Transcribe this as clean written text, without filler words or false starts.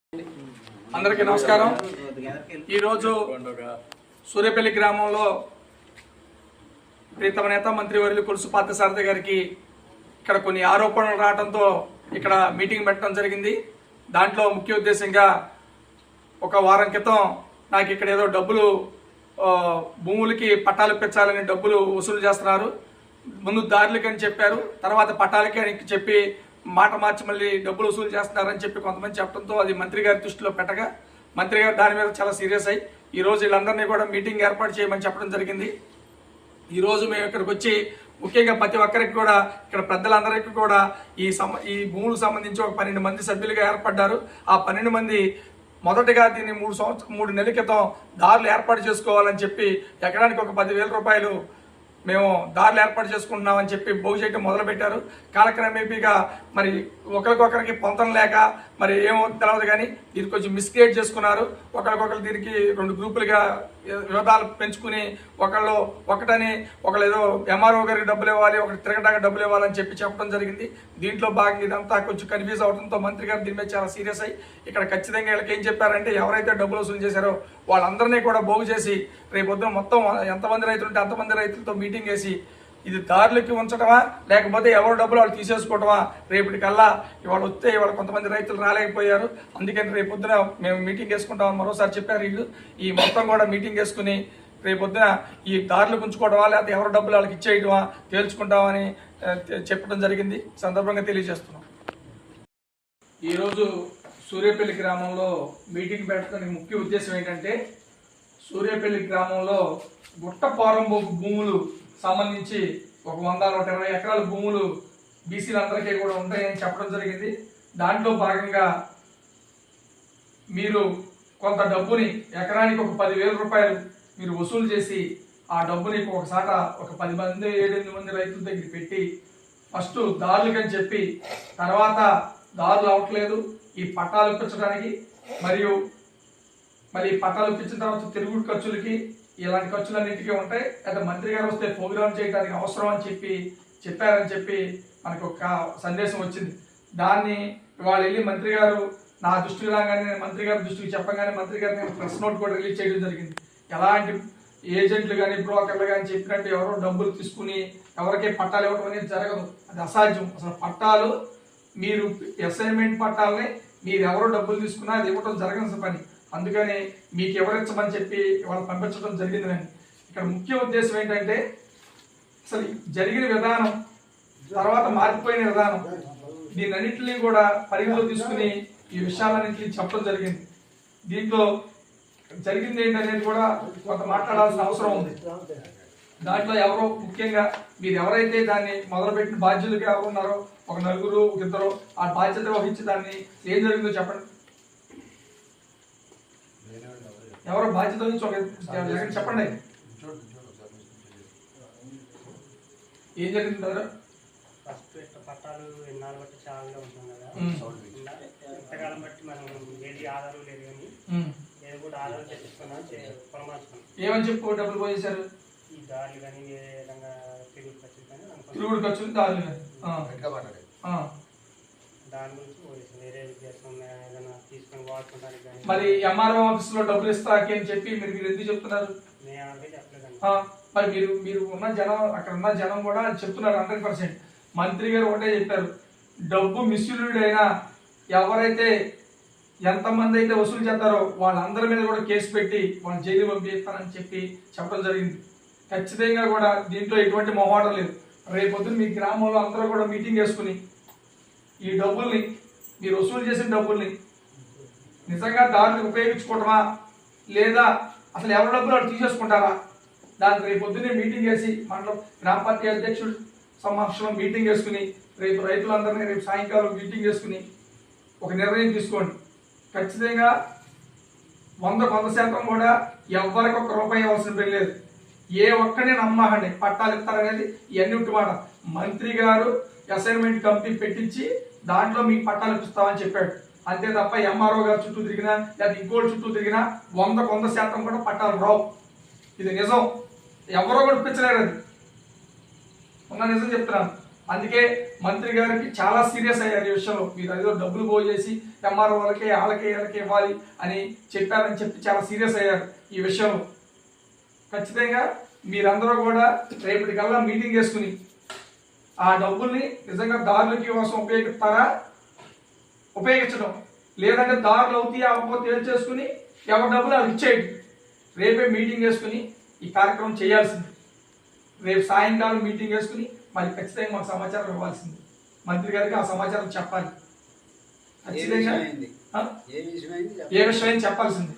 అందరికీ నమస్కారం. ఈరోజు సూర్యపల్లి గ్రామంలో ప్రీతమ నేత మంత్రివర్యులు కొలుసు పార్థసారథి గారికి ఇక్కడ కొన్ని ఆరోపణలు రావడంతో ఇక్కడ మీటింగ్ పెట్టడం జరిగింది. దాంట్లో ముఖ్య ఉద్దేశంగా ఒక వారం క్రితం నాకు ఇక్కడ ఏదో డబ్బులు భూములకి పట్టాలు పెంచాలని డబ్బులు వసూలు చేస్తున్నారు, ముందు దారులకి అని చెప్పారు, తర్వాత పట్టాలకి అని చెప్పి మాట మార్చి మళ్ళీ డబ్బులు వసూలు చేస్తున్నారని చెప్పి కొంతమంది చెప్పడంతో అది మంత్రి గారి దృష్టిలో పెట్టగా మంత్రి గారు దాని మీద చాలా సీరియస్ అయ్యి ఈరోజు వీళ్ళందరినీ కూడా మీటింగ్ ఏర్పాటు చేయమని చెప్పడం జరిగింది. ఈరోజు మేము ఇక్కడికి వచ్చి ముఖ్యంగా ప్రతి ఒక్కరికి కూడా ఇక్కడ పెద్దలందరికీ కూడా ఈ భూములకు సంబంధించి ఒక 12 మంది సభ్యులుగా ఏర్పడ్డారు. ఆ 12 మంది మొదటగా దీన్ని 3 నెలల క్రితం దారులు ఏర్పాటు చేసుకోవాలని చెప్పి ఎకరానికి ఒక 10,000 రూపాయలు మేము దారులు ఏర్పాటు చేసుకుంటున్నామని చెప్పి బాగు చేయటం మొదలుపెట్టారు. కాలక్రమేపీగా మరి ఒకరికొకరికి పొంతం లేక మరి ఏమో తెలియదు కానీ దీనికి కొంచెం మిస్క్రియేట్ చేసుకున్నారు. ఒకరికొకరు దీనికి 2 గ్రూపులుగా వివాదాలు పెంచుకుని ఒకటని ఒకళ్ళు ఏదో ఎంఆర్ఓ గారికి డబ్బులు ఇవ్వాలి, ఒకటి తిరగడానికి డబ్బులు ఇవ్వాలని చెప్పడం జరిగింది. దీంట్లో భాగంగా ఇదంతా కొంచెం కన్ఫ్యూజ్ అవడంతో మంత్రి గారు దీని మీద చాలా సీరియస్ అయ్యి ఇక్కడ ఖచ్చితంగా వీళ్ళకి ఏం చెప్పారంటే ఎవరైతే డబ్బులు వసూలు చేశారో వాళ్ళందరినీ కూడా బాగు చేసి రేపొద్దున మొత్తం ఎంతమంది రైతులు ఉంటే అంతమంది రైతులతో మీటింగ్ వేసి ఇది దారులకి ఉంచడమా లేకపోతే ఎవరు డబ్బులు వాళ్ళు తీసేసుకోవటమా రేపటికల్లా ఇవాళ వస్తే ఇవాళ కొంతమంది రైతులు రాలేకపోయారు, అందుకని రేపొద్దున మేము మీటింగ్ వేసుకుంటామని మరోసారి చెప్పారు. వీళ్ళు ఈ మొత్తం కూడా మీటింగ్ వేసుకుని రేపొద్దున ఈ దారులు ఉంచుకోవడమా లేకపోతే ఎవరు డబ్బులు వాళ్ళకి ఇచ్చేయడమా తేల్చుకుంటామని చెప్పడం జరిగింది. సందర్భంగా తెలియజేస్తున్నాం. ఈరోజు సూర్యపల్లి గ్రామంలో మీటింగ్ పెట్టడానికి ముఖ్య ఉద్దేశం ఏంటంటే సూర్యపల్లి గ్రామంలో గుట్టపారంబోకు భూములు సంబంధించి ఒక 100-120 ఎకరాల భూములు బీసీలందరికీ కూడా ఉంటాయని చెప్పడం జరిగింది. దాంట్లో భాగంగా మీరు కొంత డబ్బుని ఎకరానికి ఒక 10,000 రూపాయలు మీరు వసూలు చేసి ఆ డబ్బుని ఒకసాట ఒక 10 మంది 7-8 మంది రైతుల దగ్గర పెట్టి ఫస్ట్ దారులకని చెప్పి తర్వాత దారులు అవట్లేదు ఈ పట్టాలు ఇప్పించడానికి మరియు మరి పట్టాలు ఇప్పించిన తర్వాత తిరుగుడు ఖర్చులకి ఇలాంటి ఖర్చులన్నింటికీ ఉంటాయి. అయితే మంత్రి గారు వస్తే ప్రోగ్రామ్ చేయడానికి అవసరం అని చెప్పారని చెప్పి మనకు ఒక సందేశం వచ్చింది. దాన్ని ఇవాళ వెళ్ళి మంత్రి గారు నా దృష్టికి రాగానే మంత్రి గారి దృష్టికి చెప్పగానే మంత్రి గారు నేను ప్రెస్ నోట్ కూడా రిలీజ్ చేయడం జరిగింది. ఎలాంటి ఏజెంట్లు కానీ బ్రోకర్లు కానీ చెప్పినట్టు ఎవరో డబ్బులు తీసుకుని ఎవరికీ పట్టాలు ఇవ్వడం అనేది జరగదు, అది అసాధ్యం. అసలు పట్టాలు మీరు అసైన్మెంట్ పట్టాలని మీరు ఎవరో డబ్బులు తీసుకున్నా అది ఇవ్వడం జరగని పని, అందుకని మీకు ఎవరిచ్చమని చెప్పి వాళ్ళు పంపించడం జరిగిందని. ఇక్కడ ముఖ్య ఉద్దేశం ఏంటంటే అసలు జరిగిన విధానం తర్వాత మారిపోయిన విధానం దీనన్నింటినీ కూడా పరిగణలో తీసుకుని ఈ విషయాలన్నింటినీ చెప్పడం జరిగింది. దీంట్లో జరిగింది ఏంటనేది కూడా కొంత మాట్లాడాల్సిన అవసరం ఉంది. దాంట్లో ఎవరో ముఖ్యంగా మీరు ఎవరైతే దాన్ని మొదలుపెట్టిన బాధ్యులుగా ఎవరు ఉన్నారో ఒక 4 ఒక 2 ఆ బాధ్యత వహించి దాన్ని ఏం జరిగిందో చెప్పండి. ఎవరో బాధ్యత నుంచి చెప్పండి ఏం జరిగింది కదా. పట్టాలు ఎన్నాళ్ళు బట్టి చాలా ఉంటుంది కదా, ఎంతకాలం బట్టి మనం ఏది ఆధారం లేదు కానీ నేను కూడా ఆధారం చేపించుకున్నాను పొరమార్చుకున్నాను. ఏమని చెప్పు డబ్బులు పోయేశారు ఈ దారులు కానీ ఏ విధంగా తిరుగుడు ఖర్చులు కానీ తిరుగుడు ఖర్చులు దారులు కానీ దాని గురించి పోయేసాను. వేరే విద్యాసం ఏదైనా తీసుకొని వాడుకోవడానికి కానీ మరి ఎంఆర్ఓ ఆఫీస్ లో డబ్బులు ఇస్తాకి అని చెప్పి మీరు ఎందుకు చెప్తున్నారు? నేను అలాగే చెప్పలేదండి. మరి మీరు ఉన్న జనం అక్కడ ఉన్న జనం కూడా చెప్తున్నారు 100%. మంత్రి గారు ఒకటే చెప్పారు, డబ్బు మిస్యూజ్డ్ అయినా ఎవరైతే ఎంతమంది అయితే వసూలు చేస్తారో వాళ్ళందరి మీద కూడా కేసు పెట్టి వాళ్ళు జైలు పంపిస్తానని చెప్పడం జరిగింది. ఖచ్చితంగా కూడా దీంట్లో ఎటువంటి మొహమాటం లేదు. రేపొద్దున మీ గ్రామంలో అందరూ కూడా మీటింగ్ వేసుకుని ఈ డబ్బుల్ని మీరు వసూలు చేసిన డబ్బుల్ని నిజంగా దారులకు ఉపయోగించుకోవటమా లేదా అసలు ఎవరి డబ్బులు వాళ్ళు తీసేసుకుంటారా దానికి రేపొద్దునే మీటింగ్ వేసి మండలం గ్రామ పార్టీ అధ్యక్షుడు సమక్షంలో మీటింగ్ వేసుకుని రేపు రైతులందరినీ రేపు సాయంకాలం మీటింగ్ వేసుకుని ఒక నిర్ణయం తీసుకోండి. ఖచ్చితంగా 100% కూడా ఎవరికి ₹1 ఇవ్వాల్సిన పని లేదు. ఏ ఒక్కడిని నమ్మకండి పట్టాలు ఇస్తారనేది ఇవన్నీ మాట. మంత్రి గారు అసైన్మెంట్ కమిటీ పెట్టించి దాంట్లో మీకు పట్టాలు ఇస్తామని చెప్పాడు, అంతే తప్ప ఎంఆర్ఓ గారు చుట్టూ తిరిగినా లేదా ఇంకోటి చుట్టూ తిరిగినా 100% కూడా పట్టాలు రావు. ఇది నిజం, ఎవరో కూడా ఇప్పించలేరు. అది ఉన్న నిజం చెప్తున్నాను. అందుకే మంత్రి గారికి చాలా సీరియస్ అయ్యారు ఈ విషయంలో. మీరు అదేదో డబ్బులు పోజేసి ఎంఆర్ఓ వాళ్ళకి వాళ్ళకి ఇవ్వాలి అని చెప్పారని చెప్పి చాలా సీరియస్ అయ్యారు ఈ విషయంలో. ఖచ్చితంగా మీరందరూ కూడా రేపటికల్లా మీటింగ్ చేసుకుని ఆ డబ్బుల్ని నిజంగా దారులకి కోసం ఉపయోగించడం, లేదంటే దారులు అవుతాయి అవ్వకపోతే తేల్చేసుకుని ఎవరి డబ్బులు వాళ్ళు ఇచ్చేయండి. రేపే మీటింగ్ వేసుకుని ఈ కార్యక్రమం చేయాల్సింది. రేపు సాయంకాలం మీటింగ్ వేసుకుని మళ్ళీ ఖచ్చితంగా మాకు సమాచారం ఇవ్వాల్సింది. మంత్రి గారికి ఆ సమాచారం చెప్పాలి. ఖచ్చితంగా ఏ విషయం చెప్పాల్సింది.